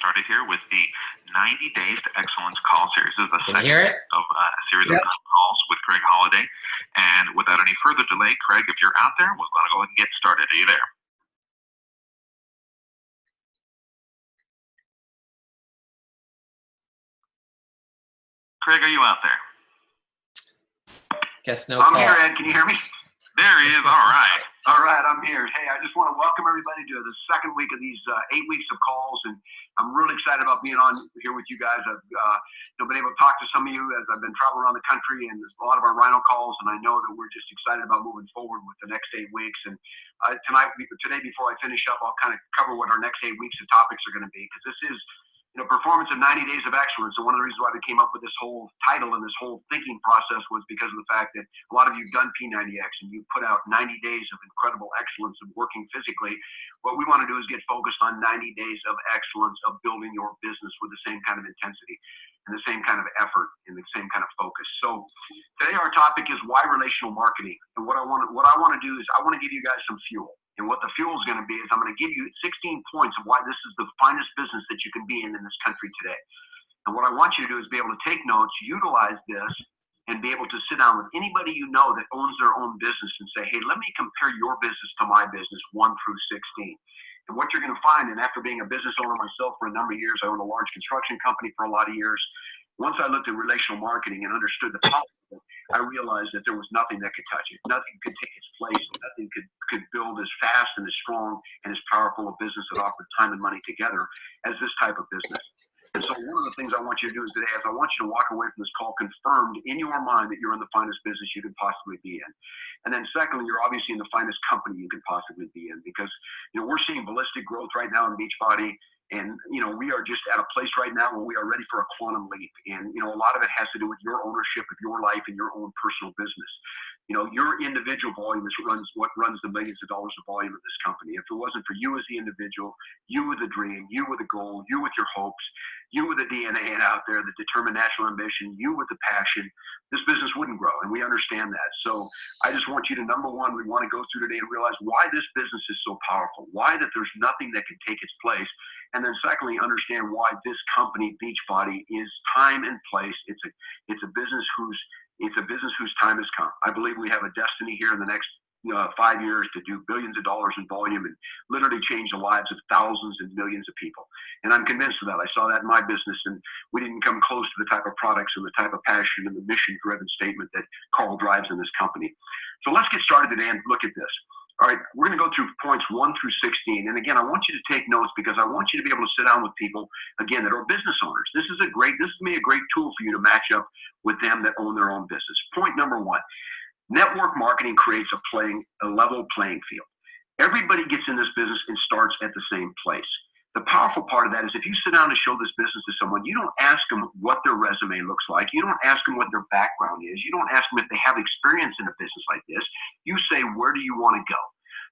started here with the 90 Days to Excellence call series. This is the Can you hear it? of a series of calls with Craig Holiday. And without any further delay, Craig, if you're out there, we're going to go ahead and get started. Are you there? Craig, are you out there? Guess no I'm call. here, Ed. Can you hear me? There he is. All right. All right, I'm here. Hey, I just want to welcome everybody to the second week of these 8 weeks of calls, and I'm really excited about being on here with you guys. I've been able to talk to some of you as I've been traveling around the country, and there's a lot of our Rhino calls, and I know that we're just excited about moving forward with the next 8 weeks. And today, before I finish up, I'll kind of cover what our next 8 weeks of topics are going to be, because this is performance of 90 Days of Excellence. And one of the reasons why we came up with this whole title and this whole thinking process was because of the fact that a lot of you have done P90X and you put out 90 days of incredible excellence of working physically. What we want to do is get focused on 90 days of excellence of building your business with the same kind of intensity and the same kind of effort and the same kind of focus. So today our topic is why relational marketing. And what I want to do is I want to give you guys some fuel. And what the fuel is going to be is I'm going to give you 16 points of why this is the finest business that you can be in this country today. And what I want you to do is be able to take notes, utilize this, and be able to sit down with anybody you know that owns their own business and say, hey, let me compare your business to my business 1 through 16. And what you're going to find, and after being a business owner myself for a number of years, I owned a large construction company for a lot of years. Once I looked at relational marketing and understood the power of it, I realized that there was nothing that could touch it. Nothing could take its place. Nothing could build as fast and as strong and as powerful a business that offered time and money together as this type of business. And so one of the things I want you to do today is I want you to walk away from this call confirmed in your mind that you're in the finest business you could possibly be in. And then secondly, you're obviously in the finest company you could possibly be in, because we're seeing ballistic growth right now in Beachbody. And, we are just at a place right now where we are ready for a quantum leap. And, a lot of it has to do with your ownership of your life and your own personal business. Your individual volume is what runs the millions of dollars of volume of this company. If it wasn't for you as the individual, you with the dream, you with the goal, you with your hopes, you with the DNA out there, the determined national ambition, you with the passion, this business wouldn't grow. And we understand that. So I just want you to, number one, we want to go through today and realize why this business is so powerful, why that there's nothing that can take its place. And then secondly, understand why this company, Beachbody, is time and place. It's a business whose time has come. I believe we have a destiny here in the next 5 years to do billions of dollars in volume and literally change the lives of thousands and millions of people. And I'm convinced of that. I saw that in my business, and we didn't come close to the type of products and the type of passion and the mission-driven statement that Carl drives in this company. So let's get started today and look at this. All right, we're going to go through points 1 through 16. And again, I want you to take notes because I want you to be able to sit down with people, again, that are business owners. This is going to be a great tool for you to match up with them that own their own business. Point number 1, network marketing creates a level playing field. Everybody gets in this business and starts at the same place. The powerful part of that is if you sit down to show this business to someone, you don't ask them what their resume looks like. You don't ask them what their background is. You don't ask them if they have experience in a business like this. You say, where do you want to go?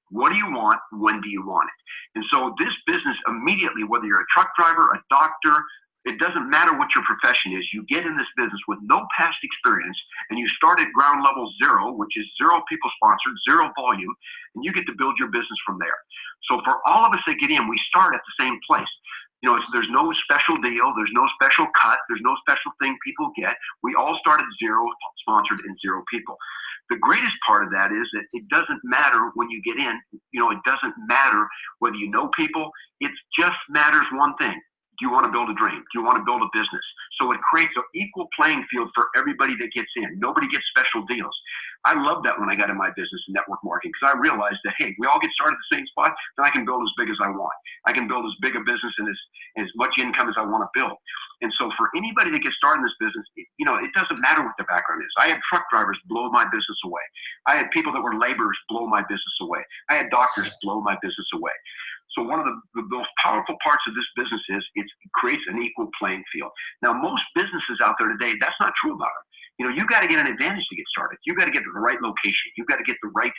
What do you want? When do you want it? And so this business immediately, whether you're a truck driver, a doctor, it doesn't matter what your profession is, you get in this business with no past experience and you start at ground level 0, which is 0 people sponsored, 0 volume, and you get to build your business from there. So for all of us that get in, we start at the same place. There's no special deal, there's no special cut, there's no special thing people get. We all start at 0 sponsored and 0 people. The greatest part of that is that it doesn't matter when you get in, it doesn't matter whether you know people, it just matters one thing. Do you want to build a dream? Do you want to build a business? So it creates an equal playing field for everybody that gets in. Nobody gets special deals. I love that when I got in my business in network marketing, because I realized that, hey, we all get started at the same spot, then I can build as big as I want. I can build as big a business and as much income as I want to build. And so for anybody that gets started in this business, it doesn't matter what their background is. I had truck drivers blow my business away. I had people that were laborers blow my business away. I had doctors blow my business away. So one of the most powerful parts of this business is it creates an equal playing field. Now, most businesses out there today, that's not true about them. You've got to get an advantage to get started. You've got to get to the right location. You've got to get the right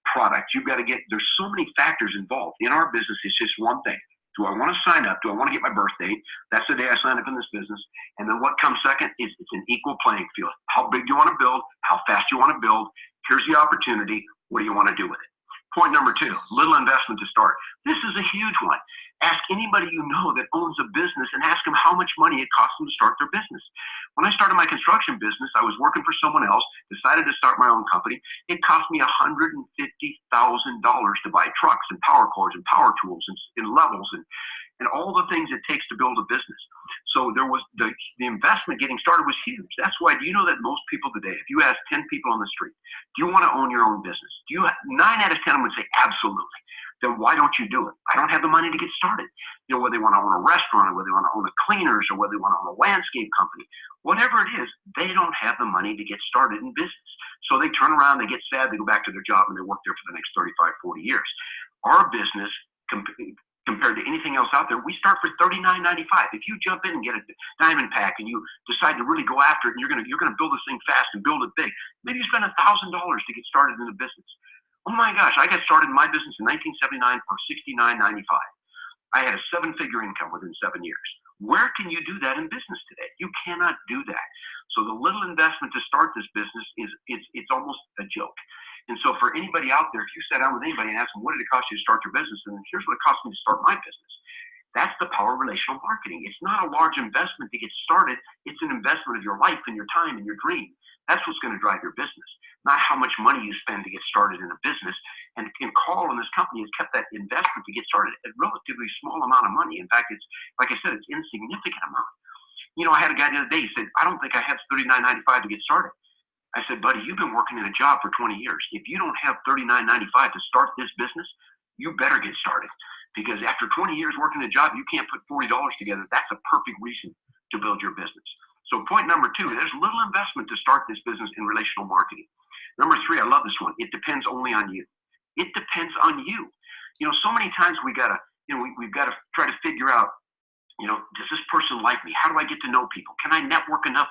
product. There's so many factors involved. In our business, it's just one thing. Do I want to sign up? Do I want to get my birth date? That's the day I sign up in this business. And then what comes second is it's an equal playing field. How big do you want to build? How fast do you want to build? Here's the opportunity. What do you want to do with it? Point number 2, little investment to start. This is a huge one. Ask anybody you know that owns a business and ask them how much money it costs them to start their business. When I started my construction business, I was working for someone else, decided to start my own company. It cost me $150,000 to buy trucks and power cords and power tools and levels and all the things it takes to build a business. So there was the investment getting started was huge. That's why, do you know that most people today, if you ask 10 people on the street, do you want to own your own business? 9 out of 10 of them would say absolutely. Then why don't you do it? I don't have the money to get started. Whether they want to own a restaurant or whether they want to own a cleaners or whether they want to own a landscape company, whatever it is, they don't have the money to get started in business. So they turn around, they get sad, they go back to their job and they work there for the next 35, 40 years. Our business, compared to anything else out there, we start for $39.95. If you jump in and get a diamond pack and you decide to really go after it and you're gonna build this thing fast and build it big, maybe you spend $1,000 to get started in a business. Oh my gosh, I got started in my business in 1979 for $69.95. I had a 7-figure income within 7 years. Where can you do that in business today? You cannot do that. So the little investment to start this business it's almost a joke. And so for anybody out there, if you sat down with anybody and asked them, what did it cost you to start your business? And here's what it cost me to start my business. That's the power of relational marketing. It's not a large investment to get started. It's an investment of your life and your time and your dream. That's what's going to drive your business, not how much money you spend to get started in a business. And Carl and this company has kept that investment to get started at a relatively small amount of money. In fact, it's, like I said, it's insignificant amount. I had a guy the other day, he said, I don't think I have $39.95 to get started. I said, buddy, you've been working in a job for 20 years. If you don't have $39.95 to start this business, you better get started. Because after 20 years working a job, you can't put $40 together. That's a perfect reason to build your business. So point number 2, there's little investment to start this business in relational marketing. Number 3, I love this one. It depends only on you. It depends on you. So many times we've got to try to figure out, does this person like me? How do I get to know people? Can I network enough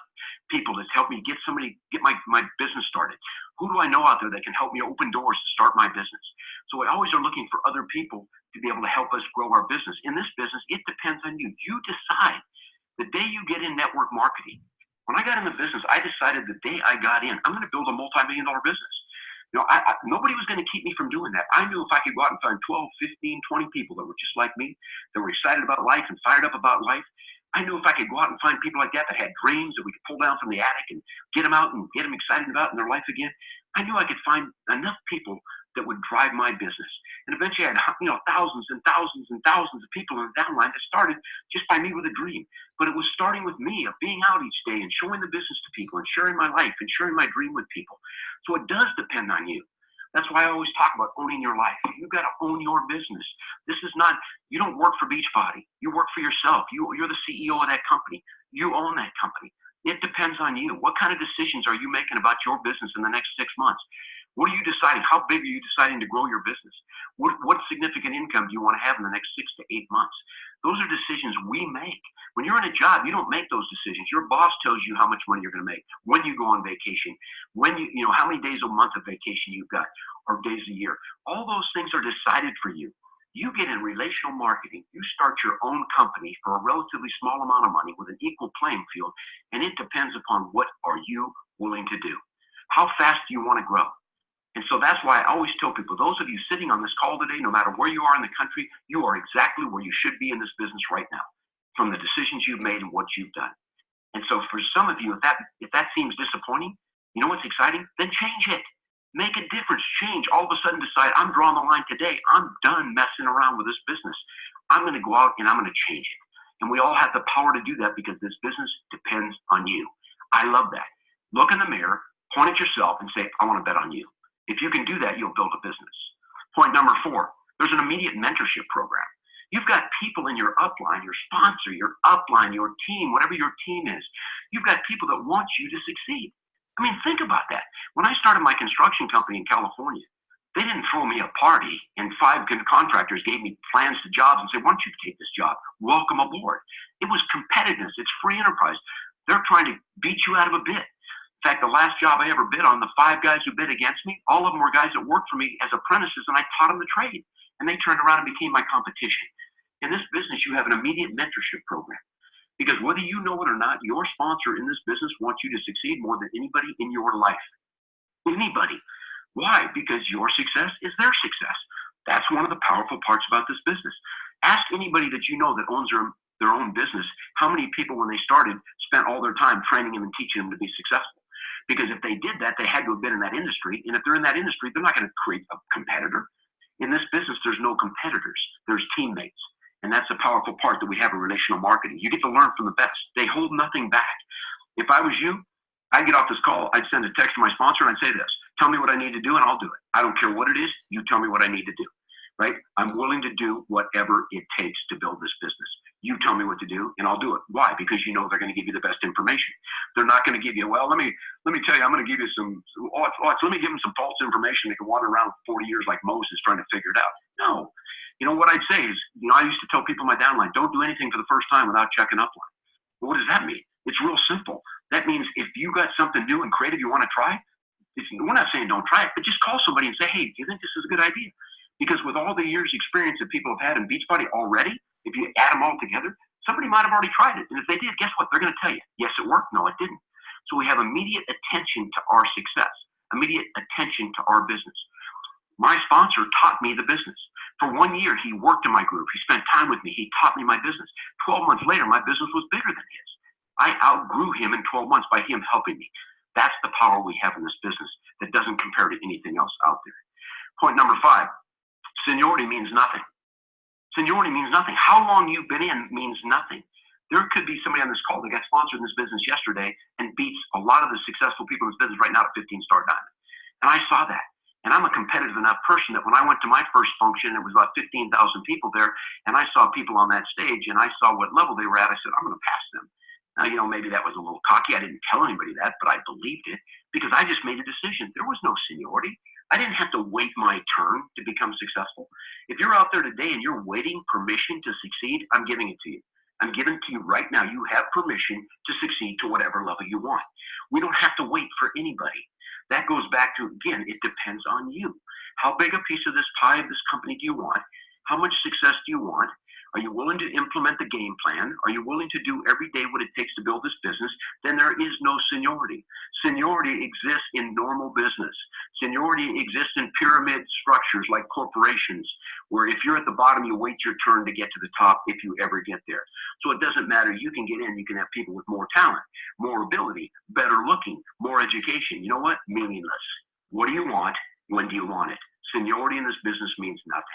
people to help me get my business started? Who do I know out there that can help me open doors to start my business? So we always are looking for other people to be able to help us grow our business. In this business, it depends on you. You decide the day you get in network marketing. When I got in the business, I decided the day I got in, I'm going to build a multi-million-dollar business. Nobody was going to keep me from doing that. I knew if I could go out and find 12, 15, 20 people that were just like me, that were excited about life and fired up about life, I knew if I could go out and find people like that had dreams that we could pull down from the attic and get them out and get them excited about in their life again, I knew I could find enough people that would drive my business. And eventually I had thousands and thousands and thousands of people in the downline that started just by me with a dream. But it was starting with me, of being out each day and showing the business to people and sharing my life and sharing my dream with people. So it does depend on you. That's why I always talk about owning your life. You've got to own your business. This is not, you don't work for Beachbody. You work for yourself. You're the CEO of that company. You own that company. It depends on you. What kind of decisions are you making about your business in the next 6 months? What are you deciding? How big are you deciding to grow your business? What significant income do you want to have in the next 6 to 8 months? Those are decisions we make. When you're in a job, you don't make those decisions. Your boss tells you how much money you're going to make, when you go on vacation, when how many days a month of vacation you've got, or days a year. All those things are decided for you. You get in relational marketing, you start your own company for a relatively small amount of money with an equal playing field, and it depends upon what are you willing to do. How fast do you want to grow? And so that's why I always tell people, those of you sitting on this call today, no matter where you are in the country, you are exactly where you should be in this business right now, from the decisions you've made and what you've done. And so for some of you, if that seems disappointing, you know what's exciting? Then change it. Make a difference. Change. All of a sudden decide, I'm drawing the line today. I'm done messing around with this business. I'm going to go out and I'm going to change it. And we all have the power to do that because this business depends on you. I love that. Look in the mirror, point at yourself and say, I want to bet on you. If you can do that, you'll build a business. Point number 4, there's an immediate mentorship program. You've got people in your upline, your sponsor, your upline, your team, whatever your team is. You've got people that want you to succeed. I mean, think about that. When I started my construction company in California, they didn't throw me a party and 5 contractors gave me plans to jobs and said, why don't you take this job? Welcome aboard. It was competitiveness. It's free enterprise. They're trying to beat you out of a bid. In fact, the last job I ever bid on, the 5 guys who bid against me, all of them were guys that worked for me as apprentices, and I taught them the trade. And they turned around and became my competition. In this business, you have an immediate mentorship program. Because whether you know it or not, your sponsor in this business wants you to succeed more than anybody in your life. Anybody. Why? Because your success is their success. That's one of the powerful parts about this business. Ask anybody that you know that owns their own business, how many people when they started spent all their time training them and teaching them to be successful. Because if they did that, they had to have been in that industry. And if they're in that industry, they're not going to create a competitor. In this business, there's no competitors. There's teammates. And that's a powerful part that we have in relational marketing. You get to learn from the best. They hold nothing back. If I was you, I'd get off this call. I'd send a text to my sponsor and I'd say this: tell me what I need to do and I'll do it. I don't care what it is. You tell me what I need to do, right? I'm willing to do whatever it takes to build this business. You tell me what to do and I'll do it. Why? Because you know they're going to give you the best information. They're not going to give you, well, let me tell you, I'm going to give you some, let me give them some false information. They can wander around for 40 years like Moses trying to figure it out. No. You know, what I'd say is, I used to tell people in my downline, don't do anything for the first time without checking upline. Well, what does that mean? It's real simple. That means if you got something new and creative you want to try, we're not saying don't try it, but just call somebody and say, hey, do you think this is a good idea? Because with all the years experience that people have had in Beachbody already, if you add them all together, somebody might have already tried it. And if they did, guess what? They're going to tell you, yes, it worked. No, it didn't. So we have immediate attention to our success, immediate attention to our business. My sponsor taught me the business. For 1 year, he worked in my group. He spent time with me. He taught me my business. 12 months later, my business was bigger than his. I outgrew him in 12 months by him helping me. That's the power we have in this business that doesn't compare to anything else out there. Point number 5, seniority means nothing. Seniority means nothing. How long you've been in means nothing. There could be somebody on this call that got sponsored in this business yesterday and beats a lot of the successful people in this business right now at 15-star diamond. And I saw that. And I'm a competitive enough person that when I went to my first function, it was about 15,000 people there, and I saw people on that stage, and I saw what level they were at. I said, I'm going to pass them. Now, maybe that was a little cocky. I didn't tell anybody that, but I believed it because I just made a decision. There was no seniority. I didn't have to wait my turn to become successful. If you're out there today and you're waiting permission to succeed, I'm giving it to you. I'm giving it to you right now. You have permission to succeed to whatever level you want. We don't have to wait for anybody. That goes back to, again, it depends on you. How big a piece of this pie of this company do you want? How much success do you want? Are you willing to implement the game plan? Are you willing to do every day what it takes to build this business? Then there is no seniority. Seniority exists in normal business. Seniority exists in pyramid structures like corporations, where if you're at the bottom, you wait your turn to get to the top if you ever get there. So it doesn't matter. You can get in. You can have people with more talent, more ability, better looking, more education. You know what? Meaningless. What do you want? When do you want it? Seniority in this business means nothing.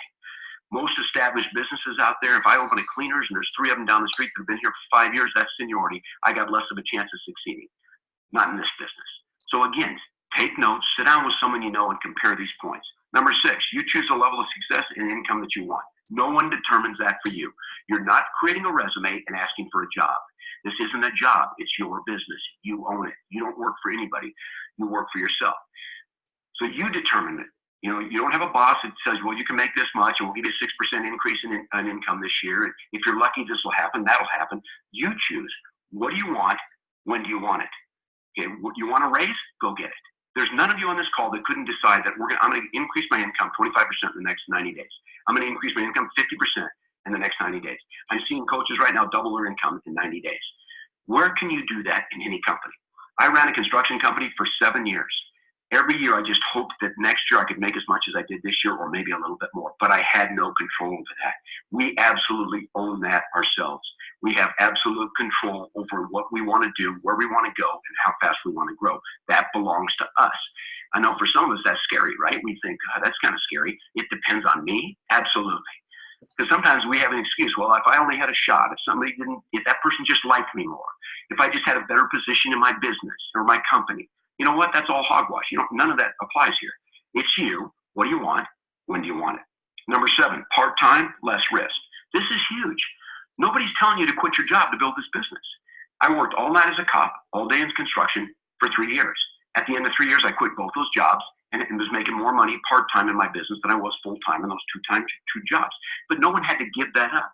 Most established businesses out there, if I open a cleaners and there's 3 of them down the street that have been here for 5 years, that's seniority. I got less of a chance of succeeding. Not in this business. So again, take notes, sit down with someone you know and compare these points. Number 6, you choose a level of success and income that you want. No one determines that for you. You're not creating a resume and asking for a job. This isn't a job. It's your business. You own it. You don't work for anybody. You work for yourself. So you determine it. You don't have a boss that says, well, you can make this much and we'll give you a 6% increase in income this year. If you're lucky, this will happen. That'll happen. You choose. What do you want? When do you want it? Okay, what you want to raise? Go get it. There's none of you on this call that couldn't decide that I'm going to increase my income 25% in the next 90 days. I'm going to increase my income 50% in the next 90 days. I'm seeing coaches right now double their income in 90 days. Where can you do that in any company? I ran a construction company for 7 years. Every year, I just hoped that next year I could make as much as I did this year or maybe a little bit more, but I had no control over that. We absolutely own that ourselves. We have absolute control over what we want to do, where we want to go, and how fast we want to grow. That belongs to us. I know for some of us that's scary, right? We think, God, that's kind of scary. It depends on me? Absolutely. Because sometimes we have an excuse. Well, if I only had a shot, if that person just liked me more, if I just had a better position in my business or my company, you know what? That's all hogwash. None of that applies here. It's you. What do you want? When do you want it? Number 7, part-time, less risk. This is huge. Nobody's telling you to quit your job to build this business. I worked all night as a cop, all day in construction for 3 years. At the end of 3 years, I quit both those jobs and was making more money part-time in my business than I was full-time in those two jobs. But no one had to give that up.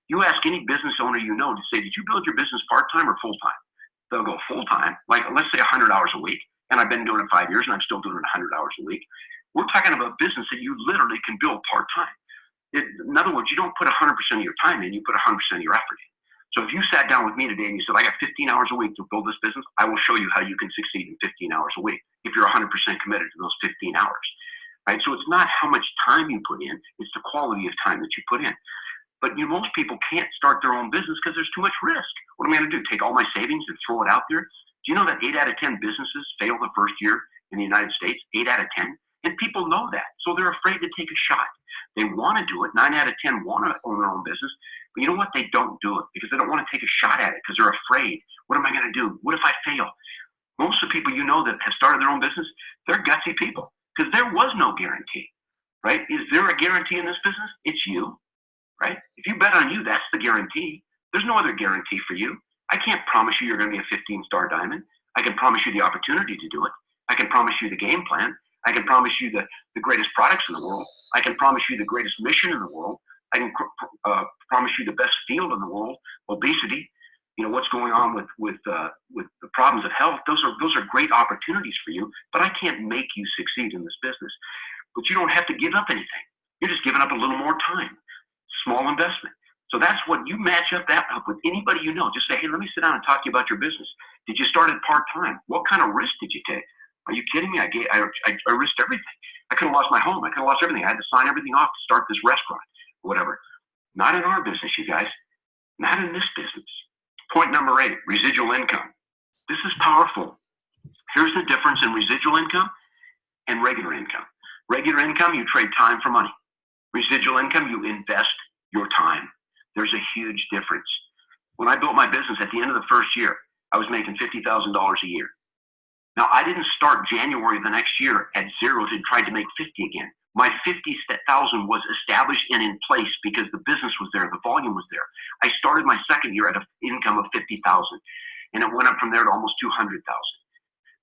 You ask any business owner you know to say, did you build your business part-time or full-time? They'll go full-time, like let's say 100 hours a week, and I've been doing it 5 years, and I'm still doing it 100 hours a week. We're talking about a business that you literally can build part-time. In other words, you don't put 100% of your time in, you put 100% of your effort in. So if you sat down with me today and you said, I got 15 hours a week to build this business, I will show you how you can succeed in 15 hours a week if you're 100% committed to those 15 hours. Right? So it's not how much time you put in, it's the quality of time that you put in. But most people can't start their own business because there's too much risk. What am I going to do? Take all my savings and throw it out there? Do you know that 8 out of 10 businesses fail the first year in the United States? 8 out of 10. And people know that. So they're afraid to take a shot. They want to do it. 9 out of 10 want to own their own business. But you know what? They don't do it because they don't want to take a shot at it because they're afraid. What am I going to do? What if I fail? Most of the people that have started their own business, they're gutsy people because there was no guarantee, right? Is there a guarantee in this business? It's you, right? If you bet on you, that's the guarantee. There's no other guarantee for you. I can't promise you you're going to be a 15-star diamond. I can promise you the opportunity to do it. I can promise you the game plan. I can promise you the greatest products in the world. I can promise you the greatest mission in the world. I can promise you the best field in the world. Obesity, what's going on with the problems of health. Those are great opportunities for you. But I can't make you succeed in this business. But you don't have to give up anything. You're just giving up a little more time. Small investment. So that's what you match up with anybody you know. Just say, hey, let me sit down and talk to you about your business. Did you start it part-time? What kind of risk did you take? Are you kidding me? I risked everything. I could have lost my home. I could have lost everything. I had to sign everything off to start this restaurant, whatever. Not in our business, you guys. Not in this business. Point number 8, residual income. This is powerful. Here's the difference in residual income and regular income. Regular income, you trade time for money. Residual income, you invest your time. There's a huge difference. When I built my business at the end of the first year, I was making $50,000 a year. Now, I didn't start January the next year at 0 to try to make 50 again. My 50,000 was established and in place because the business was there, the volume was there. I started my second year at an income of 50,000, and it went up from there to almost 200,000.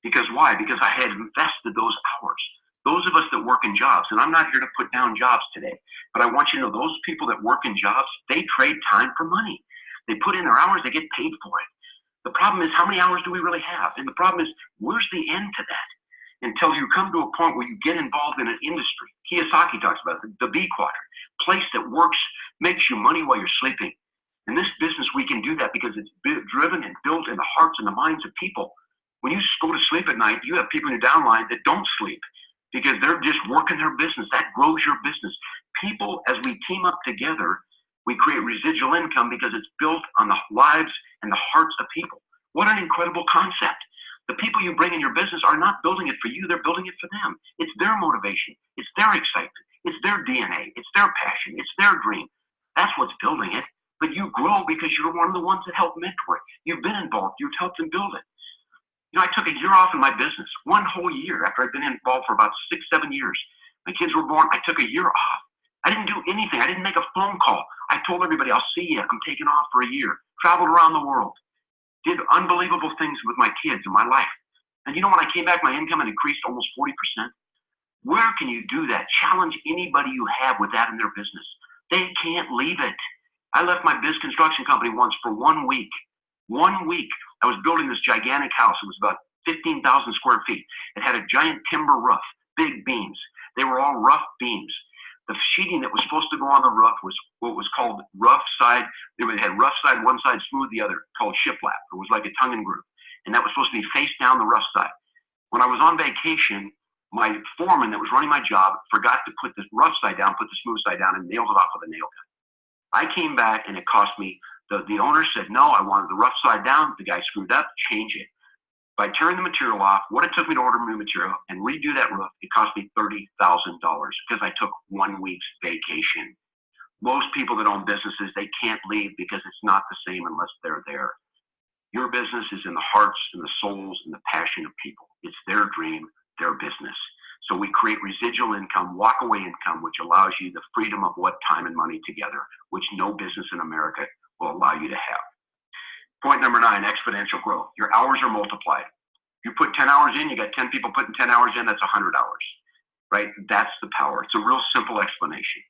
Because why? Because I had invested those hours. Those of us that work in jobs, and I'm not here to put down jobs today, but I want you to know those people that work in jobs, they trade time for money. They put in their hours, they get paid for it. The problem is, how many hours do we really have? And the problem is, where's the end to that? Until you come to a point where you get involved in an industry. Kiyosaki talks about it, the B quadrant, place that works, makes you money while you're sleeping. In this business, we can do that because it's driven and built in the hearts and the minds of people. When you go to sleep at night, you have people in your downline that don't sleep because they're just working their business. That grows your business. People, as we team up together, we create residual income because it's built on the lives and the hearts of people. What an incredible concept. The people you bring in your business are not building it for you, they're building it for them. It's their motivation, it's their excitement, it's their DNA, it's their passion, it's their dream. That's what's building it. But you grow because you're one of the ones that helped mentor it. You've been involved, you've helped them build it. I took a year off in my business, one whole year after I'd been involved for about 6-7 years. My kids were born, I took a year off. I didn't do anything, I didn't make a phone call. I told everybody, I'll see you, I'm taking off for a year. Traveled around the world. Did unbelievable things with my kids and my life. And when I came back, my income had increased almost 40%. Where can you do that? Challenge anybody you have with that in their business. They can't leave it. I left my biz construction company once for 1 week. 1 week. I was building this gigantic house. It was about 15,000 square feet. It had a giant timber roof, big beams. They were all rough beams. The sheeting that was supposed to go on the roof was what was called rough side. It had rough side one side, smooth the other, called shiplap. It was like a tongue and groove. And that was supposed to be face down the rough side. When I was on vacation, my foreman that was running my job forgot to put the rough side down, put the smooth side down, and nailed it off with a nail gun. I came back and it cost me, the owner said, no, I wanted the rough side down. The guy screwed up, change it. By tearing the material off, what it took me to order new material and redo that roof, it cost me $30,000 because I took 1 week's vacation. Most people that own businesses, they can't leave because it's not the same unless they're there. Your business is in the hearts and the souls and the passion of people. It's their dream, their business. So we create residual income, walk-away income, which allows you the freedom of what time and money together, which no business in America will allow you to have. Point number 9, exponential growth. Your hours are multiplied. You put 10 hours in, you got 10 people putting 10 hours in, that's 100 hours, right? That's the power. It's a real simple explanation.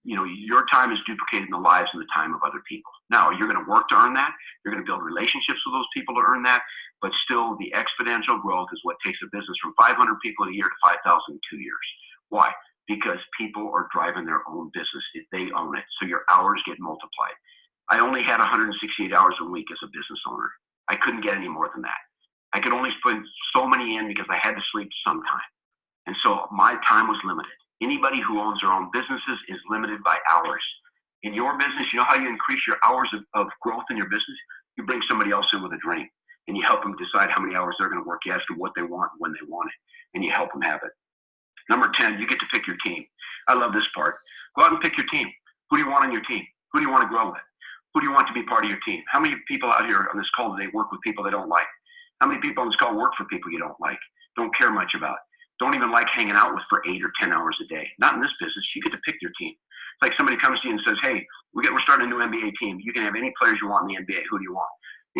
Your time is duplicated in the lives and the time of other people. Now, you're going to work to earn that. You're going to build relationships with those people to earn that. But still, the exponential growth is what takes a business from 500 people a year to 5,000 in 2 years. Why? Because people are driving their own business. They own it. So your hours get multiplied. I only had 168 hours a week as a business owner. I couldn't get any more than that. I could only put so many in because I had to sleep sometime. And so my time was limited. Anybody who owns their own businesses is limited by hours. In your business, you know how you increase your hours of growth in your business? You bring somebody else in with a dream, and you help them decide how many hours they're going to work. You ask them what they want, when they want it, and you help them have it. Number 10, you get to pick your team. I love this part. Go out and pick your team. Who do you want on your team? Who do you want to grow with? Who do you want to be part of your team? How many people out here on this call today work with people they don't like? How many people on this call work for people you don't like, don't care much about, don't even like hanging out with for 8 or 10 hours a day? Not in this business. You get to pick your team. It's like somebody comes to you and says, hey, we're starting a new NBA team. You can have any players you want in the NBA. Who do you want?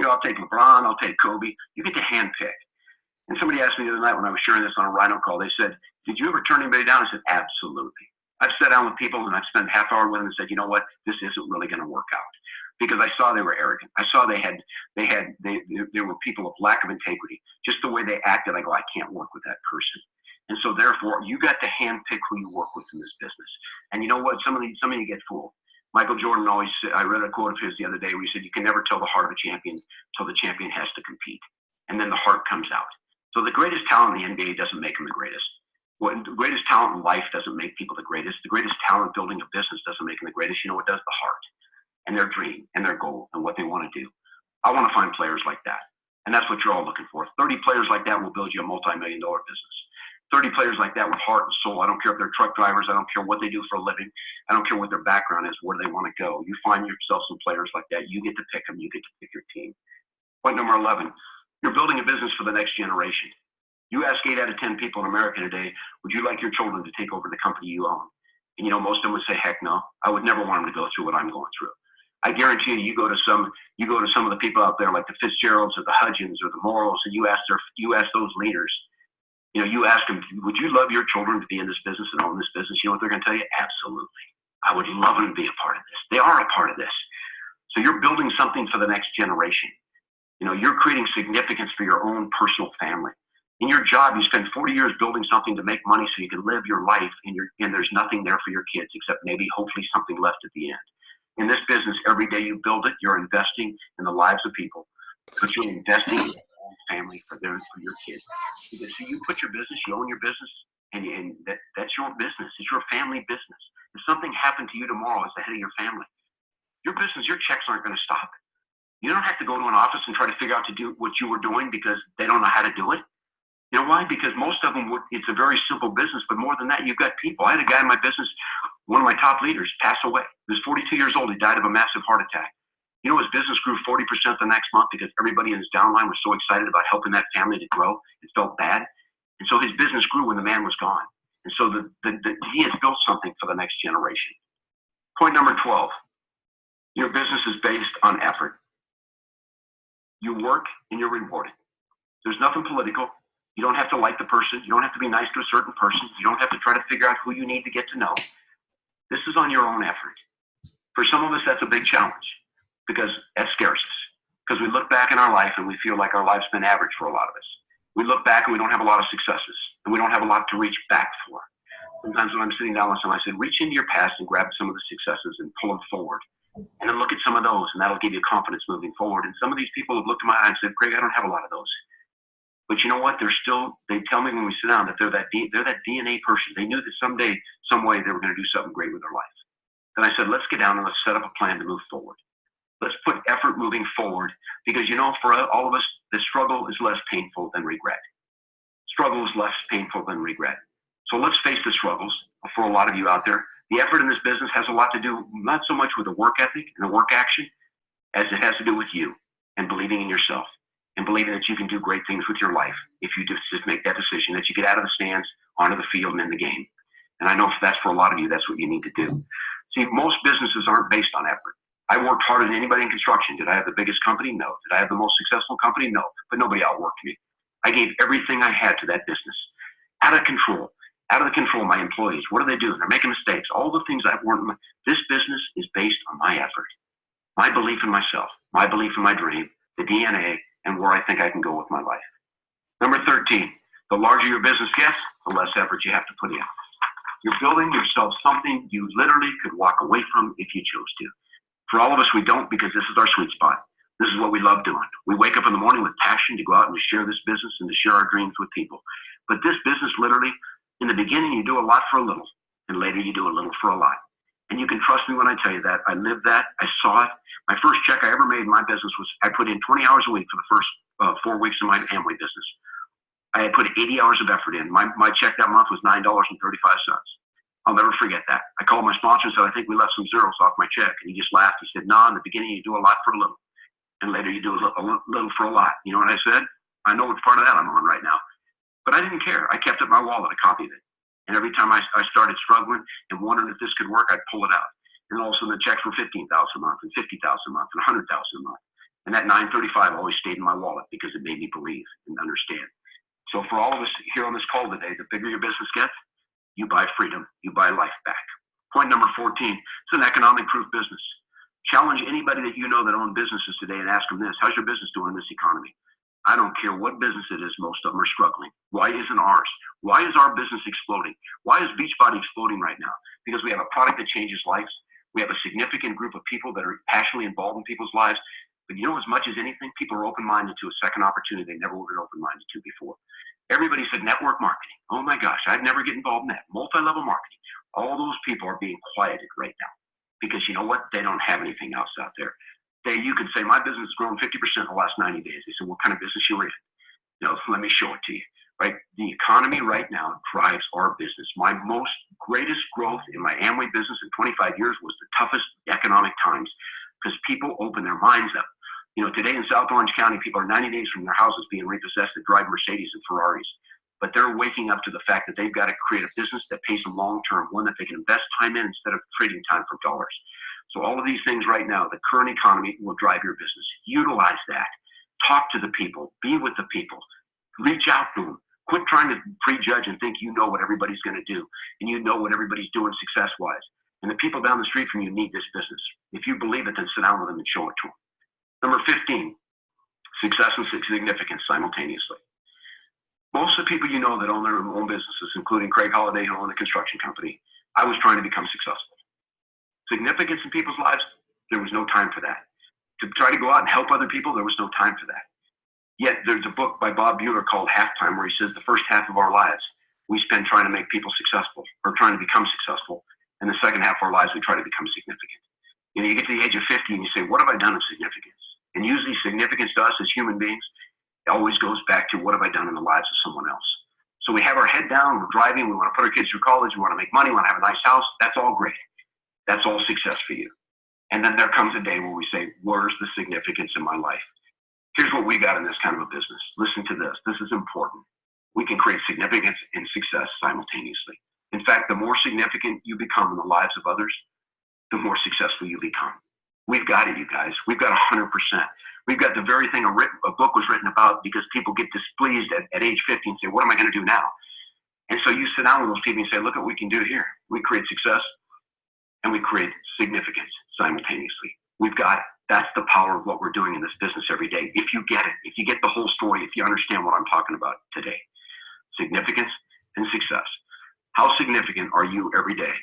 I'll take LeBron. I'll take Kobe. You get to hand pick. And somebody asked me the other night when I was sharing this on a Rhino call, they said, did you ever turn anybody down? I said, absolutely. I've sat down with people and I've spent half hour with them and said, you know what? This isn't really going to work out. Because I saw they were arrogant. I saw they were people of lack of integrity. Just the way they acted, I go, I can't work with that person. And so therefore, you got to hand pick who you work with in this business. And you know what? Some of you get fooled. Michael Jordan always said, I read a quote of his the other day where he said, you can never tell the heart of a champion till the champion has to compete. And then the heart comes out. So the greatest talent in the NBA doesn't make them the greatest. The greatest talent in life doesn't make people the greatest. The greatest talent building a business doesn't make them the greatest. You know what does? The heart and their dream and their goal and what they want to do. I want to find players like that. And that's what you're all looking for. 30 players like that will build you a multi-million-dollar business. 30 players like that with heart and soul. I don't care if they're truck drivers. I don't care what they do for a living. I don't care what their background is. Where do they want to go? You find yourself some players like that. You get to pick them. You get to pick your team. Point number 11, you're building a business for the next generation. You ask 8 out of 10 people in America today, would you like your children to take over the company you own? And most of them would say, heck no. I would never want them to go through what I'm going through. I guarantee you go to some of the people out there like the Fitzgeralds or the Hudgens or the Morrows, and you ask those leaders, you ask them, would you love your children to be in this business and own this business? You know what they're going to tell you? Absolutely. I would love them to be a part of this. They are a part of this. So you're building something for the next generation. You're creating significance for your own personal family. In your job, you spend 40 years building something to make money so you can live your life, and there's nothing there for your kids except maybe hopefully something left at the end. In this business, every day you build it, you're investing in the lives of people, but you're investing in your own family for your kids. Because you put your business, you own your business, and that's your business. It's your family business. If something happened to you tomorrow as the head of your family, your business, your checks aren't going to stop. You don't have to go to an office and try to figure out to do what you were doing because they don't know how to do it. You know why? Because most of them, it's a very simple business, but more than that, you've got people. I had a guy in my business, one of my top leaders, pass away. He was 42 years old. He died of a massive heart attack. His business grew 40% the next month because everybody in his downline was so excited about helping that family to grow. It felt bad. And so his business grew when the man was gone. And so he has built something for the next generation. Point number 12, your business is based on effort. You work and you're rewarded. There's nothing political. You don't have to like the person. You don't have to be nice to a certain person. You don't have to try to figure out who you need to get to know. This is on your own effort. For some of us, that's a big challenge because that scares us. Because we look back in our life and we feel like our life's been average for a lot of us. We look back and we don't have a lot of successes and we don't have a lot to reach back for. Sometimes when I'm sitting down with someone, I said, reach into your past and grab some of the successes and pull them forward. And then look at some of those and that'll give you confidence moving forward. And some of these people have looked in my eye and said, Craig, I don't have a lot of those. But you know what? They tell me when we sit down that they're that DNA person. They knew that someday, some way they were going to do something great with their life. Then I said, let's get down and let's set up a plan to move forward. Let's put effort moving forward because, for all of us, the struggle is less painful than regret. Struggle is less painful than regret. So let's face the struggles for a lot of you out there. The effort in this business has a lot to do, not so much with the work ethic and the work action, as it has to do with you and believing in yourself. And believing that you can do great things with your life if you just make that decision, that you get out of the stands, onto the field, and in the game. And I know that's for a lot of you, that's what you need to do. See, most businesses aren't based on effort. I worked harder than anybody in construction. Did I have the biggest company? No. Did I have the most successful company? No. But nobody outworked me. I gave everything I had to that business. Out of control of my employees. What are they doing? They're making mistakes. All the things that weren't. This business is based on my effort, my belief in myself, my belief in my dream, the DNA, and where I think I can go with my life. Number 13, the larger your business gets, the less effort you have to put in. You're building yourself something you literally could walk away from if you chose to. For all of us, we don't because this is our sweet spot. This is what we love doing. We wake up in the morning with passion to go out and to share this business and to share our dreams with people. But this business literally, in the beginning, you do a lot for a little, and later you do a little for a lot. And you can trust me when I tell you that. I lived that. I saw it. My first check I ever made in my business was I put in 20 hours a week for the first 4 weeks of my Amway business. I had put 80 hours of effort in. My check that month was $9.35. I'll never forget that. I called my sponsor and said, I think we left some zeros off my check. And he just laughed. He said, no, in the beginning you do a lot for a little. And later you do a little for a lot. You know what I said? I know which part of that I'm on right now. But I didn't care. I kept it in my wallet. I copied it. And every time I started struggling and wondering if this could work, I'd pull it out. And all of a sudden the checks were $15,000 a month and $50,000 a month and $100,000 a month. And that $935 always stayed in my wallet because it made me believe and understand. So for all of us here on this call today, the bigger your business gets, you buy freedom, you buy life back. Point number 14, it's an economic proof business. Challenge anybody that you know that own businesses today and ask them this: how's your business doing in this economy? I don't care what business it is, most of them are struggling. Why isn't ours? Why is our business exploding? Why is Beachbody exploding right now? Because we have a product that changes lives. We have a significant group of people that are passionately involved in people's lives. But you know, as much as anything, people are open-minded to a second opportunity they never would have been open-minded to before. Everybody said network marketing. Oh my gosh, I'd never get involved in that. Multi-level marketing. All those people are being quieted right now because you know what? They don't have anything else out there. You could say my business has grown 50% in the last 90 days. They said, what kind of business you in? You know, let me show it to you. Right? The economy right now drives our business. My greatest growth in my Amway business in 25 years was the toughest economic times because people open their minds up. You know, today in South Orange County, people are 90 days from their houses being repossessed that drive Mercedes and Ferraris. But they're waking up to the fact that they've got to create a business that pays them long term, one that they can invest time in instead of trading time for dollars. So all of these things right now, the current economy will drive your business. Utilize that. Talk to the people. Be with the people. Reach out to them. Quit trying to prejudge and think you know what everybody's going to do and you know what everybody's doing success-wise. And the people down the street from you need this business. If you believe it, then sit down with them and show it to them. Number 15, success and significance simultaneously. Most of the people you know that own their own businesses, including Craig Holliday, who owned a construction company, I was trying to become successful. Significance in people's lives, there was no time for that. To try to go out and help other people, there was no time for that. Yet there's a book by Bob Youre called Halftime where he says the first half of our lives we spend trying to make people successful or trying to become successful. And the second half of our lives we try to become significant. You know, you get to the age of 50 and you say, what have I done of significance? And usually significance to us as human beings, it always goes back to what have I done in the lives of someone else. So we have our head down, we're driving, we want to put our kids through college, we want to make money, we want to have a nice house. That's all great. That's all success for you. And then there comes a day where we say, where's the significance in my life? Here's what we got in this kind of a business. Listen to this. This is important. We can create significance and success simultaneously. In fact, the more significant you become in the lives of others, the more successful you become. We've got it, you guys. We've got 100%. We've got the very thing a book was written about because people get displeased at age 50 and say, what am I going to do now? And so you sit down with those people and say, look what we can do here. We create success and we create significance simultaneously. We've got it. That's the power of what we're doing in this business every day. If you get it, if you get the whole story, if you understand what I'm talking about today, significance and success. How significant are you every day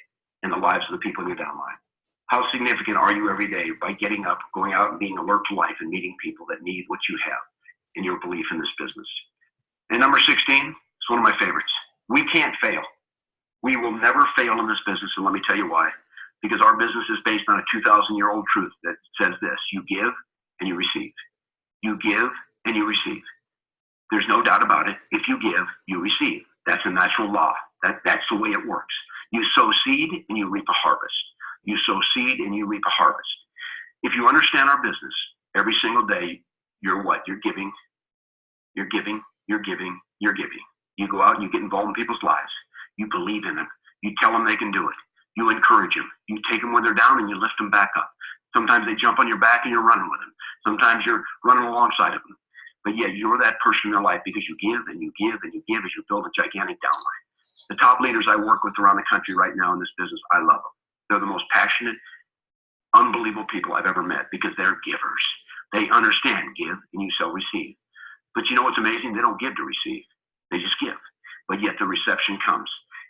in the lives of the people in your downline? How significant are you every day by getting up, going out and being alert to life and meeting people that need what you have in your belief in this business? And number 16, it's one of my favorites. We can't fail. We will never fail in this business, and let me tell you why. Because our business is based on a 2,000-year-old truth that says this: you give and you receive. You give and you receive. There's no doubt about it. If you give, you receive. That's a natural law. That's the way it works. You sow seed and you reap a harvest. You sow seed and you reap a harvest. If you understand our business, every single day, you're what? You're giving, you're giving, you're giving, you're giving. You go out and you get involved in people's lives. You believe in them. You tell them they can do it. You encourage them. You take them when they're down and you lift them back up. Sometimes they jump on your back and you're running with them. Sometimes you're running alongside of them. But yeah, you're that person in their life because you give and you give and you give as you build a gigantic downline. The top leaders I work with around the country right now in this business, I love them. They're the most passionate, unbelievable people I've ever met because they're givers. They understand give and you shall receive. But you know what's amazing? They don't give to receive. They just give. But yet the reception comes.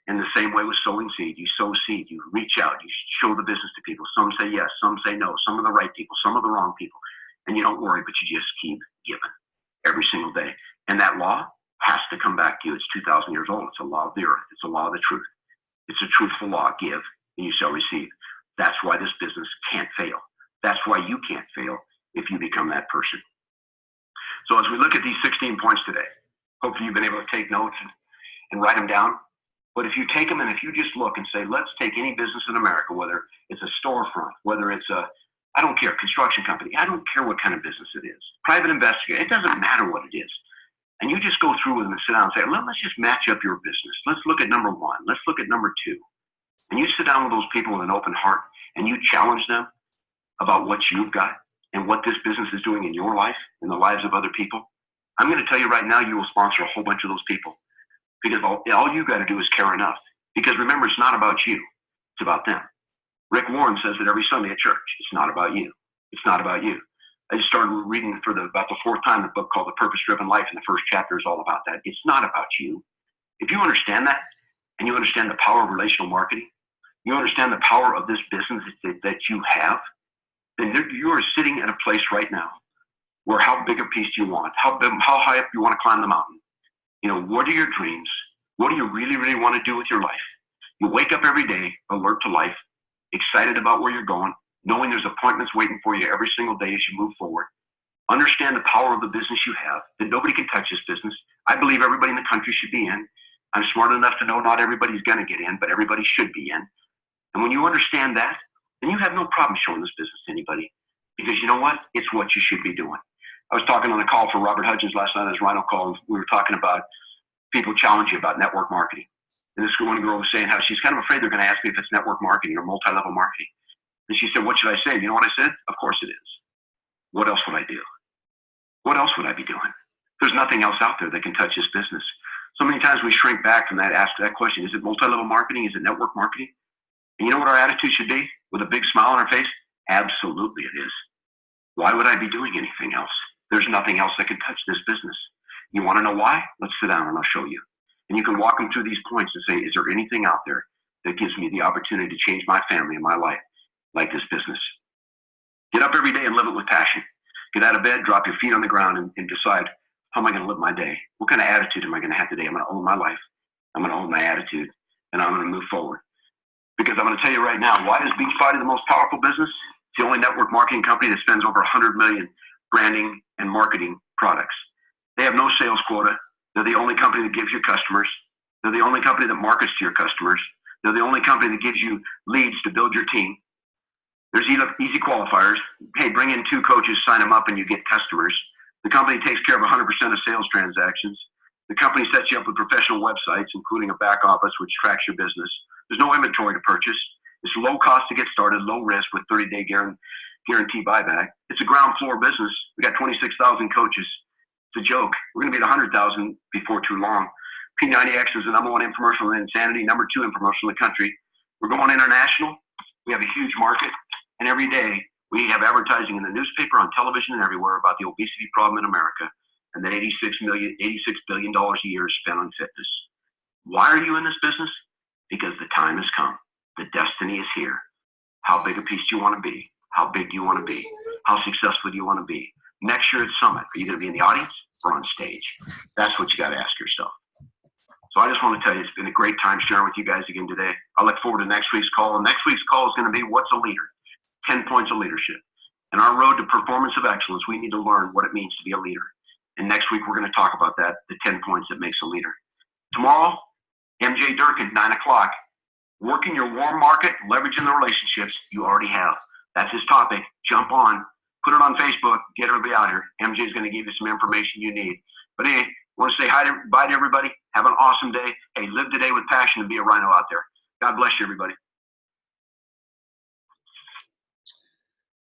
In the same way with sowing seed, you sow seed, you reach out, you show the business to people. Some say yes, some say no, some are the right people, some are the wrong people. And you don't worry, but you just keep giving every single day. And that law has to come back to you. It's 2,000 years old. It's a law of the earth. It's a law of the truth. It's a truthful law. Give and you shall receive. That's why this business can't fail. That's why you can't fail if you become that person. So as we look at these 16 points today, hopefully you've been able to take notes and write them down. But if you take them and if you just look and say, let's take any business in America, whether it's a storefront, whether it's I don't care, construction company, I don't care what kind of business it is, private investigator, it doesn't matter what it is. And you just go through with them and sit down and say, let's just match up your business. Let's look at number one. Let's look at number two. And you sit down with those people with an open heart and you challenge them about what you've got and what this business is doing in your life, in the lives of other people. I'm going to tell you right now, you will sponsor a whole bunch of those people because all you got to do is care enough. Because remember, it's not about you. It's about them. Rick Warren says it every Sunday at church. It's not about you. It's not about you. I just started reading for about the fourth time the book called The Purpose-Driven Life, and the first chapter is all about that. It's not about you. If you understand that, and you understand the power of relational marketing, you understand the power of this business that you have, then you are sitting at a place right now where how big a piece do you want? How high up do you want to climb the mountain? You know, what are your dreams? What do you really, really want to do with your life? You wake up every day, alert to life, excited about where you're going, knowing there's appointments waiting for you every single day as you move forward. Understand the power of the business you have, that nobody can touch this business. I believe everybody in the country should be in. I'm smart enough to know not everybody's going to get in, but everybody should be in. And when you understand that, then you have no problem showing this business to anybody. Because you know what? It's what you should be doing. I was talking on the call for Robert Hudgens last night on his Rhino call, and we were talking about people challenge you about network marketing. And this one girl was saying how she's kind of afraid they're going to ask me if it's network marketing or multi-level marketing. And she said, what should I say? You know what I said? Of course it is. What else would I do? What else would I be doing? There's nothing else out there that can touch this business. So many times we shrink back from that, ask that question. Is it multi-level marketing? Is it network marketing? And you know what our attitude should be? With a big smile on our face? Absolutely it is. Why would I be doing anything else? There's nothing else that can touch this business. You want to know why? Let's sit down and I'll show you. And you can walk them through these points and say, is there anything out there that gives me the opportunity to change my family and my life like this business? Get up every day and live it with passion. Get out of bed, drop your feet on the ground and decide, how am I going to live my day? What kind of attitude am I going to have today? I'm going to own my life. I'm going to own my attitude. And I'm going to move forward. Because I'm going to tell you right now, why is Beachbody the most powerful business? It's the only network marketing company that spends over $100 million branding and marketing products. They have no sales quota. They're the only company that gives you customers. They're the only company that markets to your customers. They're the only company that gives you leads to build your team. There's easy qualifiers. Hey, bring in 2 coaches, sign them up, and you get customers. The company takes care of 100% of sales transactions. The company sets you up with professional websites, including a back office, which tracks your business. There's no inventory to purchase. It's low cost to get started, low risk with 30-day guarantee buyback. It's a ground floor business. We got 26,000 coaches. It's a joke. We're going to be at 100,000 before too long. P90X is the #1 infomercial in insanity, #2 infomercial in the country. We're going international. We have a huge market. And every day we have advertising in the newspaper, on television, and everywhere about the obesity problem in America. And that $86 billion a year is spent on fitness. Why are you in this business? Because the time has come. The destiny is here. How big a piece do you want to be? How big do you want to be? How successful do you want to be? Next year at Summit, are you going to be in the audience or on stage? That's what you got to ask yourself. So I just want to tell you, it's been a great time sharing with you guys again today. I look forward to next week's call. And next week's call is going to be, what's a leader? 10 points of leadership. In our road to performance of excellence, we need to learn what it means to be a leader. And next week, we're going to talk about that, the 10 points that makes a leader. Tomorrow, MJ Durkin, 9 o'clock. Working your warm market, leveraging the relationships you already have. That's his topic. Jump on, put it on Facebook, get everybody out here. MJ is going to give you some information you need. But anyway, I want to say bye to everybody. Have an awesome day. Hey, live today with passion and be a rhino out there. God bless you, everybody.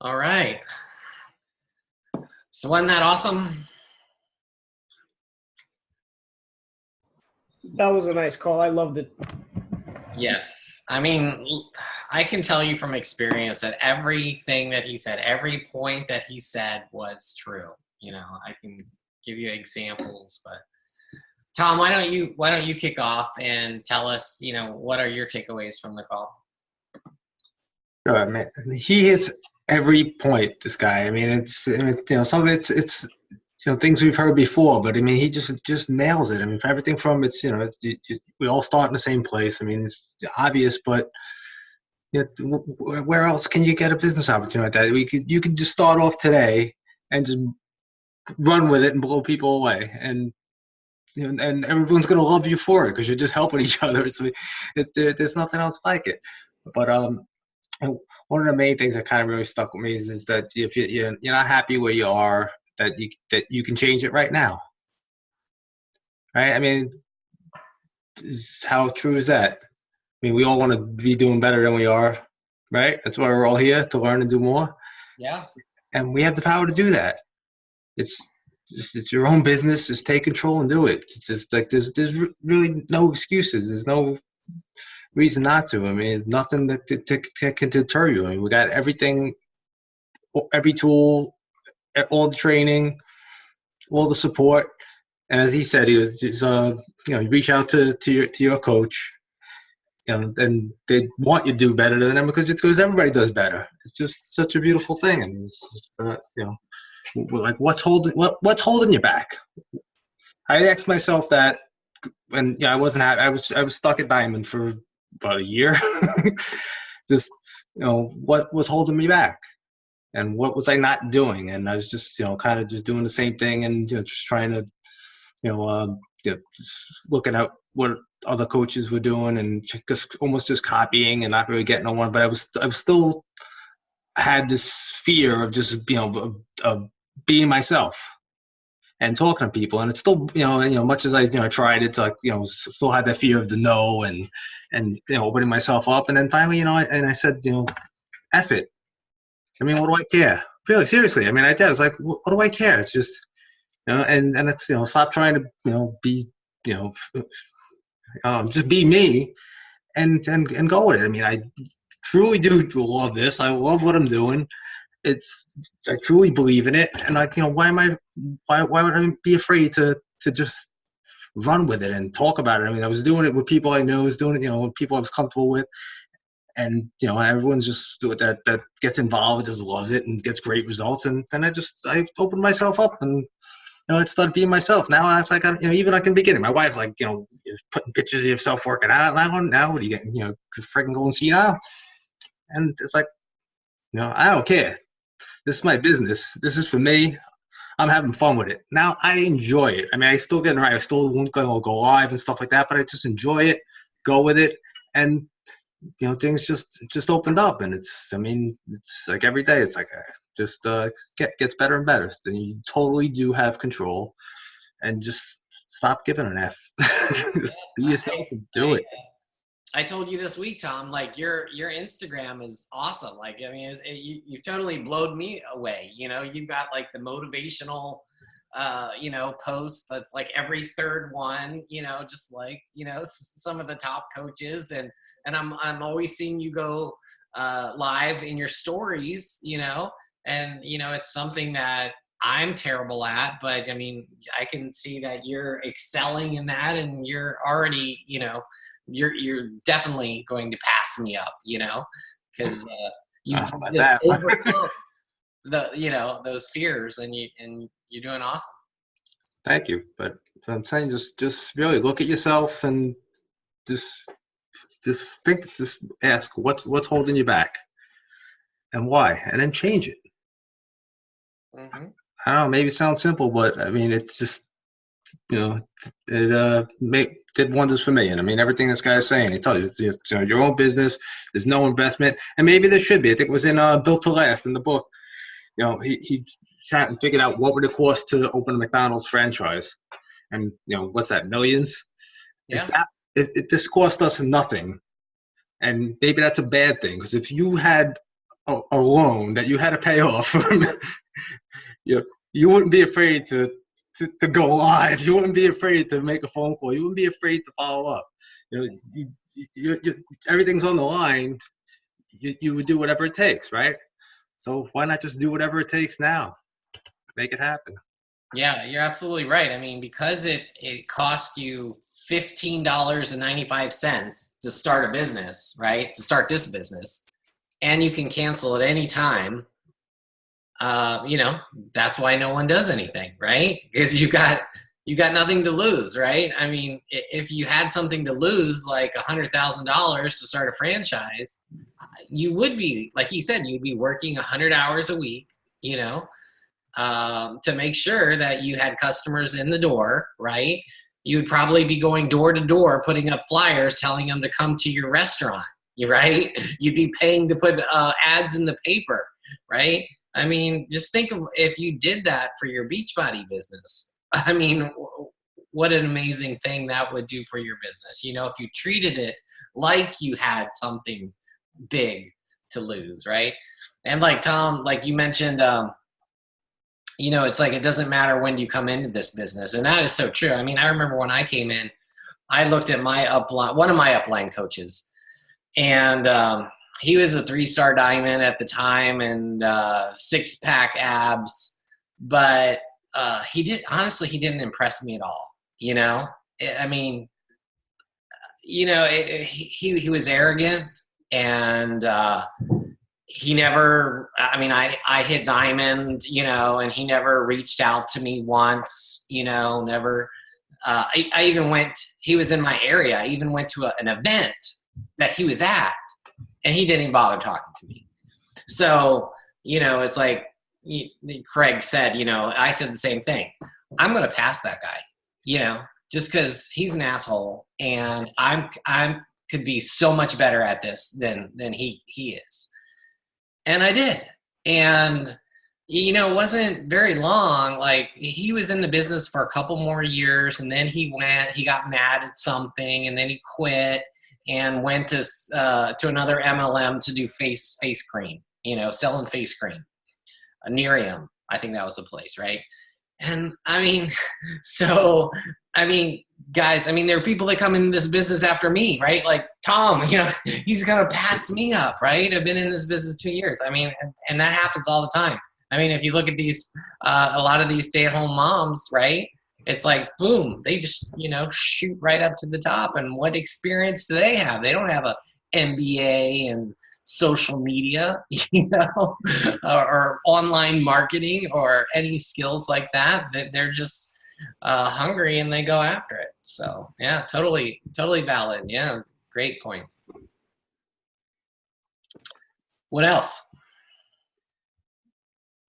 All right. So wasn't that awesome? That was a nice call. I loved it. Yes. I mean, I can tell you from experience that everything that he said, every point that he said was true. You know, I can give you examples, but Tom, why don't you kick off and tell us, you know, what are your takeaways from the call? Sure, man. He hits every point, this guy. I mean, it's you know, some of it's you know, things we've heard before, but I mean, he just nails it. I mean, for everything from we all start in the same place. I mean, it's obvious, but where else can you get a business opportunity like that? You could just start off today and just run with it and blow people away, and and everyone's gonna love you for it because you're just helping each other. There's nothing else like it. But and one of the main things that kind of really stuck with me is that if you're not happy where you are, that you can change it right now, right? I mean, how true is that? I mean, we all want to be doing better than we are, right? That's why we're all here, to learn and do more. Yeah. And we have the power to do that. It's your own business. Just take control and do it. It's just like there's really no excuses. There's no reason not to. I mean, there's nothing that can deter you. I mean, we got everything, every tool, all the training, all the support. And as he said, he was just, you reach out to your coach, and they want you to do better than them because everybody does better. It's just such a beautiful thing. And it's just, like what's holding you back? I asked myself that when I wasn't happy. I was stuck at Diamond for about a year. Just what was holding me back, and what was I not doing? And I was just kind of just doing the same thing, and just trying to just looking at what other coaches were doing, and just almost just copying and not really getting on one. But I was still had this fear of just of being myself and talking to people, and it's still much as I tried, it's like still had that fear of the no and opening myself up, and then finally I said F it. I mean, what do I care? Really, seriously. I mean, I did. I was like, what do I care? It's just and it's stop trying to be just be me and go with it. I mean, I truly do love this. I love what I'm doing. I truly believe in it, and why would I be afraid to just run with it and talk about it? I mean, I was doing it with people I knew, I was doing it with people I was comfortable with, and everyone's just that gets involved, just loves it and gets great results, and then I opened myself up and I started being myself. Now it's like even like in the beginning, my wife's like putting pictures of yourself working out. Now what are you getting? Freaking going senile? And it's like I don't care. This is my business. This is for me. I'm having fun with it. Now I enjoy it. I mean, I still get right. I still won't go live and stuff like that, but I just enjoy it, go with it, and things just opened up. And it's like every day. It's like just gets better and better. Then you totally do have control, and just stop giving an F. Just be yourself and do it. I told you this week, Tom, like your Instagram is awesome. Like, I mean, you totally blowed me away. You've got like the motivational, post that's like every third one, just like, some of the top coaches, and I'm always seeing you go live in your stories, and, it's something that I'm terrible at, but I mean, I can see that you're excelling in that, and you're already, you're definitely going to pass me up, because you've just overcome those fears, and you're doing awesome. Thank you. But I'm saying just really look at yourself and just think, just ask what's holding you back and why, and then change it. Mm-hmm. I don't know, maybe it sounds simple, but I mean, it's just it did wonders for me. And I mean, everything this guy's saying, he tells you it's your own business. There's no investment, and maybe there should be. I think it was in Built to Last in the book. He sat and figured out what would it cost to open a McDonald's franchise, and what's that, millions? Yeah. If this cost us nothing, and maybe that's a bad thing, because if you had a loan that you had to pay off, you wouldn't be afraid to go live. You wouldn't be afraid to make a phone call. You wouldn't be afraid to follow up. Everything's on the line. You would do whatever it takes, right? So why not just do whatever it takes now? Make it happen. Yeah, you're absolutely right. I mean, because it cost you $15.95 to start a business, right? To start this business, and you can cancel at any time. That's why no one does anything, right? Because you got you got nothing to lose, right? I mean, if you had something to lose, like $100,000 to start a franchise, you would be, like he said, you'd be working 100 hours a week, you know, to make sure that you had customers in the door, right? You would probably be going door to door, putting up flyers, telling them to come to your restaurant, right? You'd be paying to put ads in the paper, right? I mean, just think of if you did that for your Beachbody business. I mean, what an amazing thing that would do for your business. You know, if you treated it like you had something big to lose, right? And like Tom, like you mentioned, you know, it's like, it doesn't matter when you come into this business. And that is so true. I mean, I remember when I came in, I looked at my upline, one of my upline coaches, and he was a 3-star diamond at the time and 6-pack abs, but he didn't impress me at all. You know, I mean, you know, he was arrogant, and he never, I mean, I hit diamond, you know, and he never reached out to me once, you know, never. I even went, he was in my area. I even went to an event that he was at, and he didn't even bother talking to me. So, you know, it's like Craig said, you know, I said the same thing. I'm going to pass that guy, you know, just because he's an asshole, and I'm could be so much better at this than he is. And I did. And, you know, it wasn't very long. Like, he was in the business for a couple more years, and then he got mad at something, and then he quit and went to another MLM to do face cream, you know, selling face cream. Nerium, I think that was the place, right? And I mean, so, I mean, guys, I mean, there are people that come in this business after me, right? Like Tom, you know, he's going to pass me up, right? I've been in this business 2 years. I mean, and that happens all the time. I mean, if you look at these, a lot of these stay-at-home moms, right? It's like, boom, they just, you know, shoot right up to the top. And what experience do they have? They don't have a MBA and social media, you know, or online marketing or any skills like that. They're just hungry, and they go after it. So yeah, totally valid. Yeah, great points. What else?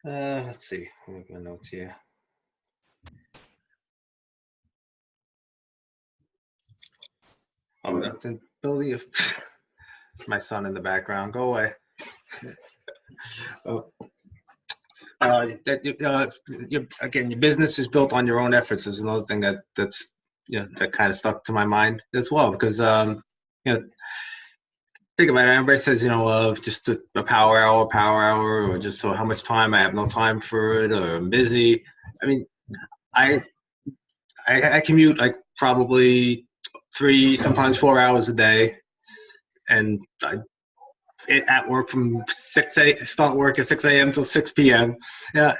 Let's see. What are my notes here? Oh, the building of my son in the background. Go away. Oh. Again, your business is built on your own efforts is another thing that's you know, that kind of stuck to my mind as well, because you know, think about it. Everybody says, you know, just a power hour, or just so how much time I have no time for it, or I'm busy. I mean, I commute like probably 3, sometimes 4 hours a day, and at work from start work at 6 a.m. till 6 p.m. Yeah,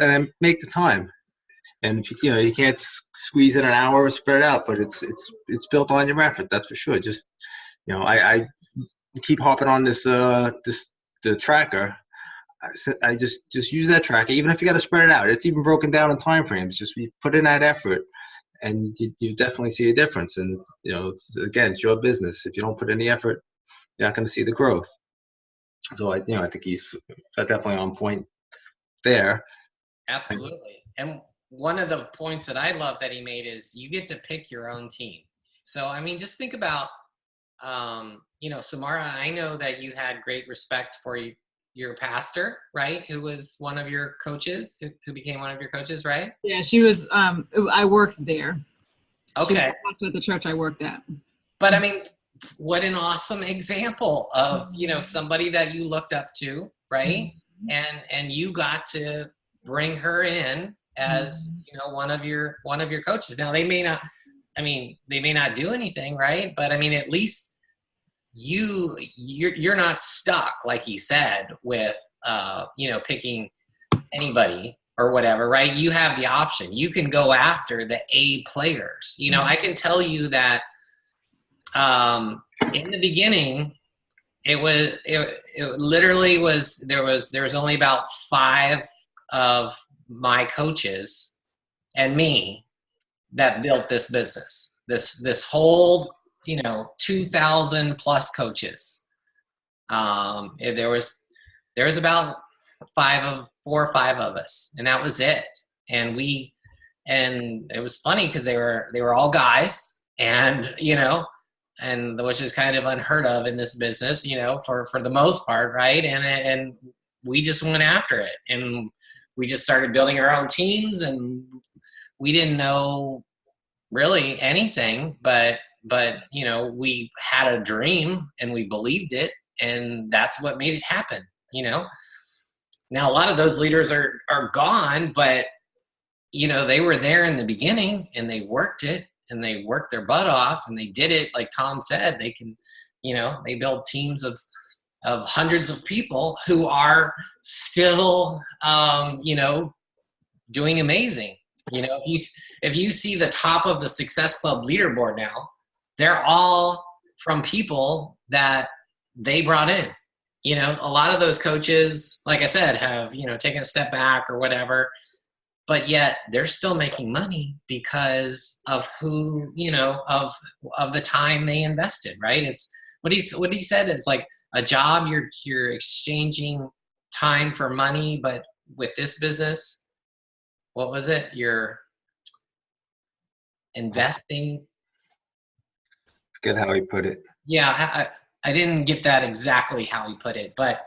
and I make the time. And if you know, you can't squeeze in an hour or spread it out, but it's built on your effort. That's for sure. Just, you know, I keep hopping on the tracker. I just use that tracker, even if you got to spread it out. It's even broken down in time frames. Just you put in that effort, and you definitely see a difference. And you know, again, it's your business. If you don't put any effort, you're not going to see the growth. So I think he's definitely on point there. Absolutely. And one of the points that I love that he made is you get to pick your own team. So, I mean, just think about, you know, Samara, I know that you had great respect for your pastor, right? Who was one of your coaches, who became one of your coaches, right? Yeah, she was, I worked there. Okay. She was at the church I worked at. But I mean, what an awesome example of, you know, somebody that you looked up to, right? And you got to bring her in as, you know, one of your coaches. Now they may not do anything, right? But I mean, at least you're not stuck, like he said, with you know, picking anybody or whatever, right? You have the option. You can go after the A players. You know, I can tell you that in the beginning, it literally was, there was only about 5 of my coaches and me that built this business. This whole, 2,000 plus coaches. There was about 4 or 5 of us, and that was it. And it was funny because they were all guys, and and which is kind of unheard of in this business, for the most part, right? And we just went after it, and we just started building our own teams, and we didn't know really anything, but we had a dream and we believed it, and that's what made it happen. Now a lot of those leaders are gone, but they were there in the beginning, and they worked it, and they worked their butt off, and they did it like Tom said. They can, they build teams of hundreds of people who are still doing amazing. If you see the top of the Success Club leaderboard now, they're all from people that they brought in. A lot of those coaches, like I said, have taken a step back or whatever, but yet they're still making money because of who of the time they invested. Right? It's what he said. It's like a job. You're exchanging time for money, but with this business, what was it? You're investing. Good how he put it. Yeah, I didn't get that exactly how he put it, but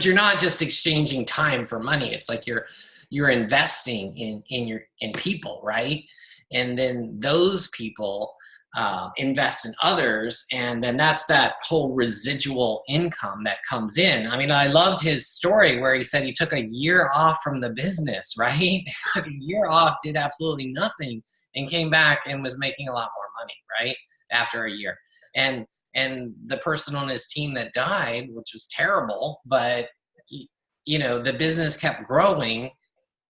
you're not just exchanging time for money. It's like you're investing in people, right? And then those people invest in others, and then that's that whole residual income that comes in. I mean, I loved his story where he said he took a year off from the business, right? Took a year off, did absolutely nothing, and came back and was making a lot more money, right? After a year. And the person on his team that died, which was terrible, but the business kept growing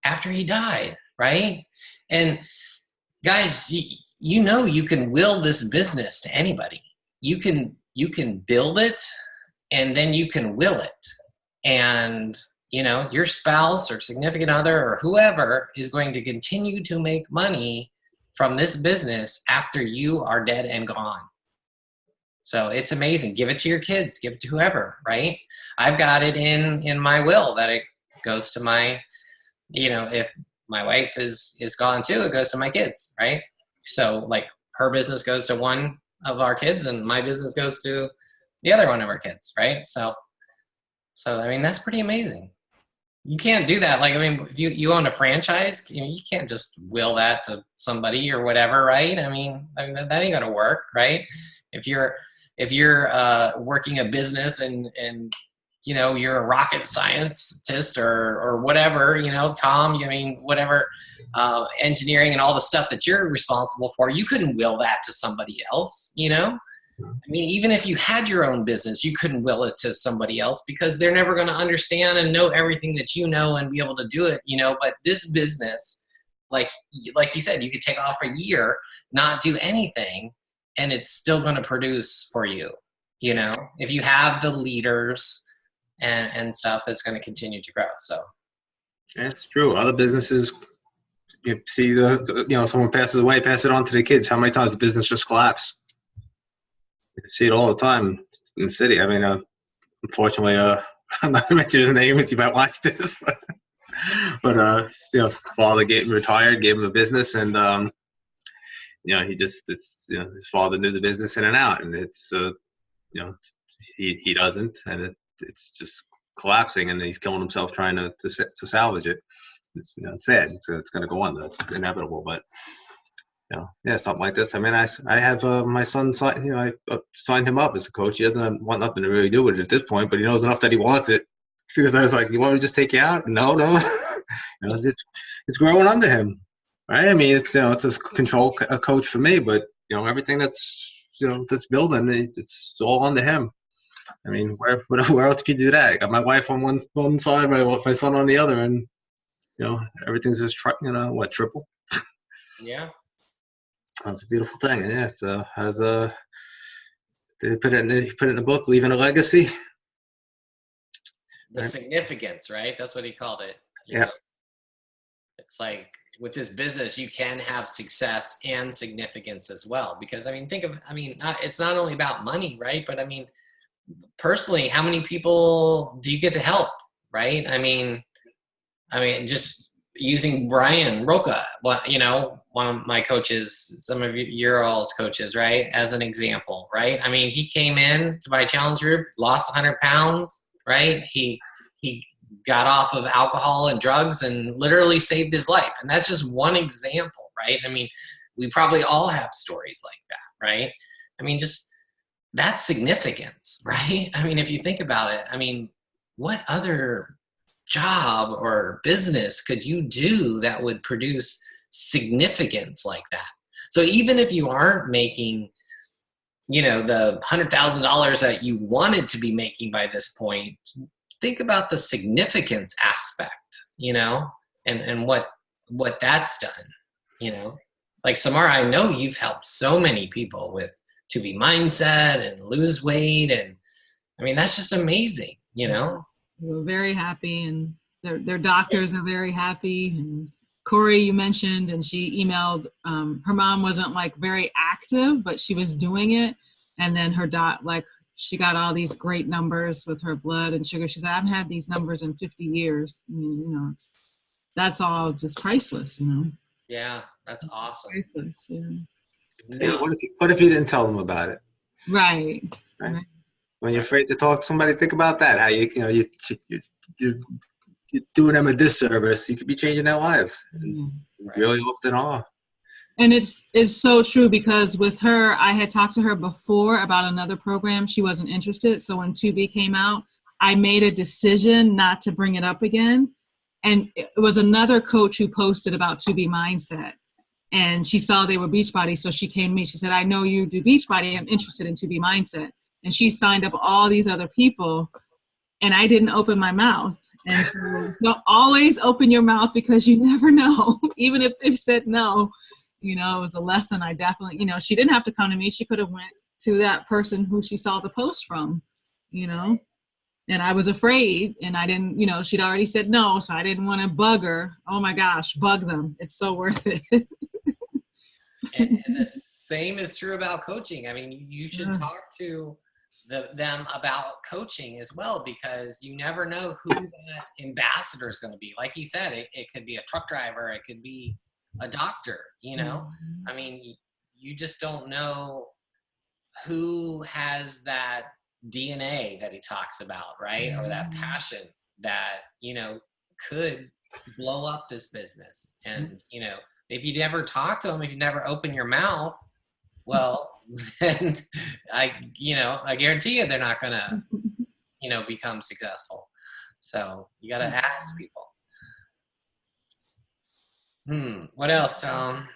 after he died, right? And guys, you can will this business to anybody. You can build it, and then you can will it. And your spouse or significant other or whoever is going to continue to make money from this business after you are dead and gone. So it's amazing. Give it to your kids, give it to whoever, right? I've got it in my will that it goes to my, if my wife is gone too, it goes to my kids, right? So like her business goes to one of our kids, and my business goes to the other one of our kids, right? So I mean, that's pretty amazing. You can't do that. Like, I mean, if you own a franchise, you can't just will that to somebody or whatever, right? I mean that ain't gonna work, right? If you're working a business and you're a rocket scientist or whatever, Tom, whatever, engineering and all the stuff that you're responsible for, you couldn't will that to somebody else, I mean, even if you had your own business, you couldn't will it to somebody else because they're never going to understand and know everything that you know and be able to do it, But this business, like you said, you could take off a year, not do anything, and it's still going to produce for you, if you have the leaders and stuff that's going to continue to grow. So that's true. Other businesses, you see someone passes away, pass it on to the kids. How many times the business just collapse? You see it all the time in the city. I mean, unfortunately, I'm not going to mention his name as you might watch this, but father retired, gave him a business, and his father knew the business in and out, and it's he doesn't, and it's just collapsing, and he's killing himself trying to salvage it. It's sad. It's going to go on. That's inevitable, but. Something like this. I mean, I have my son signed. I signed him up as a coach. He doesn't want nothing to really do with it at this point, but he knows enough that he wants it. Because I was like, "You want me to just take you out?" No. It's growing under him, right? I mean, it's it's a coach for me, but everything that's that's building, it's all under him. I mean, where else can you do that? I got my wife on one side, my son on the other, and everything's just triple. Yeah. That's a beautiful thing. Yeah, it's they put it in the book, leaving a legacy. The significance, right? That's what he called it. Yeah. It's like with this business, you can have success and significance as well. Because it's not only about money, right? But I mean, personally, how many people do you get to help, right? I mean, just using Brian Roca, one of my coaches, some of your all's coaches, right? As an example, right? I mean, he came in to my challenge group, lost 100 pounds, right? He got off of alcohol and drugs and literally saved his life. And that's just one example, right? I mean, we probably all have stories like that, right? I mean, just that's significance, right? I mean, if you think about it, I mean, what other job or business could you do that would produce significance like that? So even if you aren't making, the $100,000 that you wanted to be making by this point, think about the significance aspect, and what that's done, like Samara, I know you've helped so many people with to be mindset and lose weight. And I mean, that's just amazing, We're very happy, and their doctors are very happy. And Corey, you mentioned, and she emailed, her mom wasn't like very active, but she was doing it. And then her she got all these great numbers with her blood and sugar. She said, I haven't had these numbers in 50 years. I mean, that's all just priceless, Yeah, that's awesome. Priceless, yeah. Now, What if you didn't tell them about it? Right. When you're afraid to talk to somebody, think about that. How you're doing them a disservice. You could be changing their lives. Yeah. right. Really often are. And it's so true, because with her, I had talked to her before about another program. She wasn't interested. So when 2B came out, I made a decision not to bring it up again. And it was another coach who posted about 2B Mindset. And she saw they were Beachbody. So she came to me. She said, I know you do Beachbody. I'm interested in 2B Mindset. And she signed up all these other people. And I didn't open my mouth. And so you'll always open your mouth, because you never know. Even if they've said no. It was a lesson. I definitely, she didn't have to come to me. She could have went to that person who she saw the post from, and I was afraid, and I didn't, she'd already said no. So I didn't want to bug her. Oh my gosh, bug them. It's so worth it. and the same is true about coaching. I mean, you should talk to them about coaching as well, because you never know who that ambassador is going to be. Like he said, it could be a truck driver. It could be a doctor, I mean, you just don't know who has that DNA that he talks about, right? Or that passion that, could blow up this business. And, if you never talk to them, if you never open your mouth, well, then I guarantee you they're not going to, become successful. So you got to ask people. What else, Tom?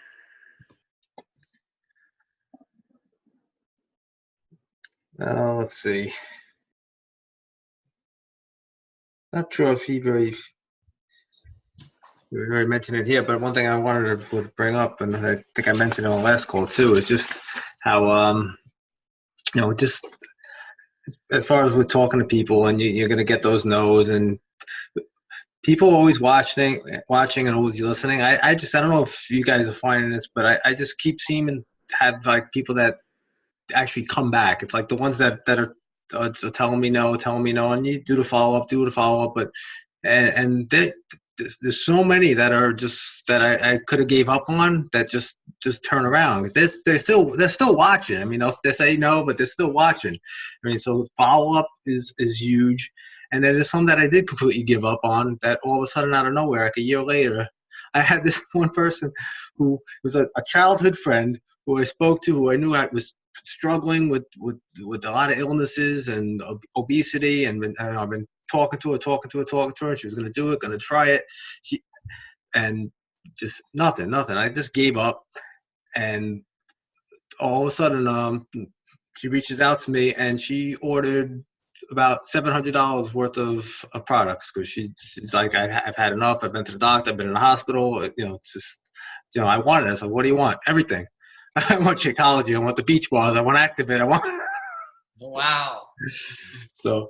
Let's see. Not sure if he really mentioned it here, but one thing I wanted to bring up, and I think I mentioned it on the last call too, is just how just as far as with talking to people, and you're going to get those no's, and people always watching and always listening. I don't know if you guys are finding this, but I just keep seeing and have like people that actually come back. It's like the ones that are telling me no, and you do the follow up, but and there's so many that are just that I could have gave up on, that just turn around. They're still watching. I mean, they say no, but they're still watching. I mean, so follow up is huge. And then there's some that I did completely give up on, that all of a sudden out of nowhere, like a year later, I had this one person who was a childhood friend who I spoke to, who I knew I was struggling with a lot of illnesses and obesity, and I've been talking to her. She was going to do it, going to try it. And just nothing. I just gave up. And all of a sudden, she reaches out to me, and she ordered about $700 worth of products, because she's like, I've had enough. I've been to the doctor. I've been in the hospital. It's just, I want it. I said, what do you want? Everything. I want Shakeology. I want the beach balls. I want Activate. I want. Wow. So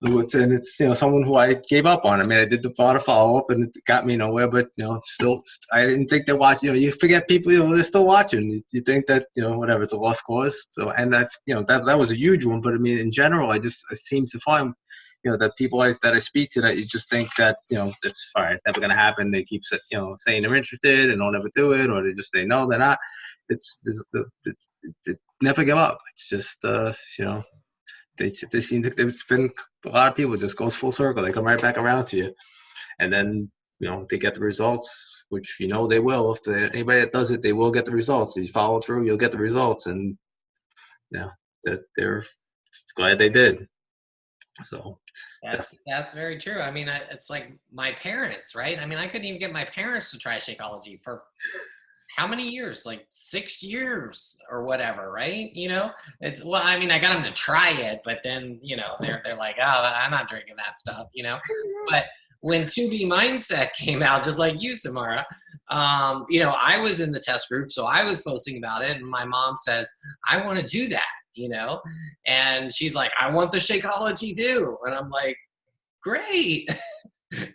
it's someone who I gave up on. I mean, I did the lot of follow up and it got me nowhere, but still I didn't think they're watching. You forget people, they're still watching. You think that whatever, it's a lost cause. So and that that was a huge one. But I mean, in general, I seem to find that people that I speak to, that you just think that it's all right, it's never gonna happen. They keep saying they're interested and don't ever do it, or they just say no, they're not. It's never give up. It's just they seem to, it's been a lot of people, it just goes full circle. They come right back around to you, and then they get the results, which they will. If anybody that does it, they will get the results. If you follow through, you'll get the results, and that they're glad they did. So that's very true. I mean, it's like my parents, right? I mean, I couldn't even get my parents to try Shakeology for how many years? Like 6 years or whatever, right? It's, well, I mean, I got them to try it, but then, they're like, oh, I'm not drinking that stuff, But when 2B Mindset came out, just like you, Samara, I was in the test group, so I was posting about it, and my mom says, I want to do that, and she's like, I want the Shakeology too. And I'm like, great.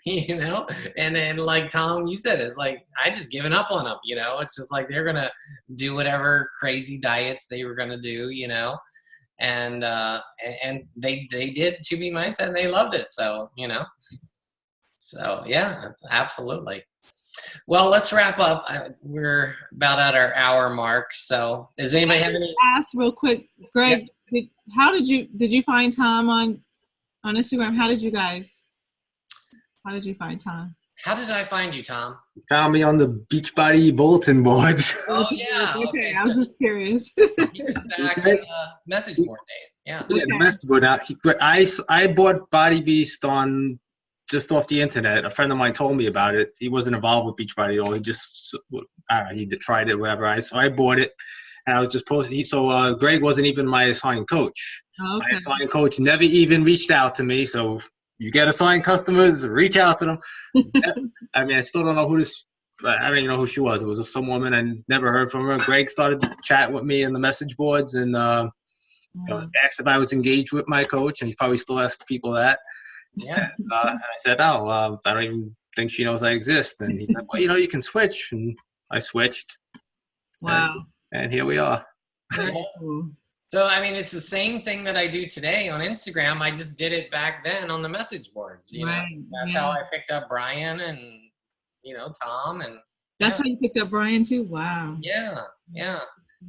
And then like Tom, you said, it's like, I just given up on them, it's just like, they're going to do whatever crazy diets they were going to do, and they did 2B Mindset and they loved it. So, so yeah, absolutely. Well, let's wrap up. We're about at our hour mark. So does anybody have any? Ask real quick, Greg, Yeah. did you find Tom on Instagram? How did you find Tom? How did I find you, Tom? You found me on the Beachbody bulletin boards. Oh, yeah. Okay. I was just curious. He was back in message board days. Yeah. Yeah, the message board. Now, I bought Body Beast on just off the internet. A friend of mine told me about it. He wasn't involved with Beachbody at all. He just, I don't know, he tried it, whatever. So I bought it, and I was just posting. So Greg wasn't even my assigned coach. Okay. My assigned coach never even reached out to me. So you get assigned customers, reach out to them. I mean, I still don't know who this. I don't even know who she was. It was some woman. I never heard from her. Greg started to chat with me in the message boards and asked if I was engaged with my coach, and he probably still asks people that. Yeah. And I said, I don't even think she knows I exist. And he said, well, you can switch. And I switched. Wow. And here we are. Very cool. So, I mean, it's the same thing that I do today on Instagram. I just did it back then on the message boards. Right. That's how I picked up Brian and, Tom. And that's how you picked up Brian too? Wow. Yeah. Yeah.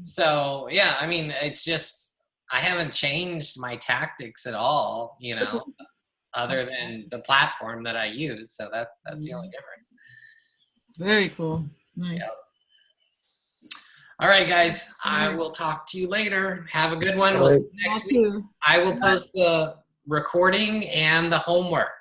So, yeah, I mean, it's just, I haven't changed my tactics at all, other than the platform that I use. So that's the only difference. Very cool. Nice. Yep. All right, guys. I will talk to you later. Have a good one. We'll see you next week. I will post the recording and the homework.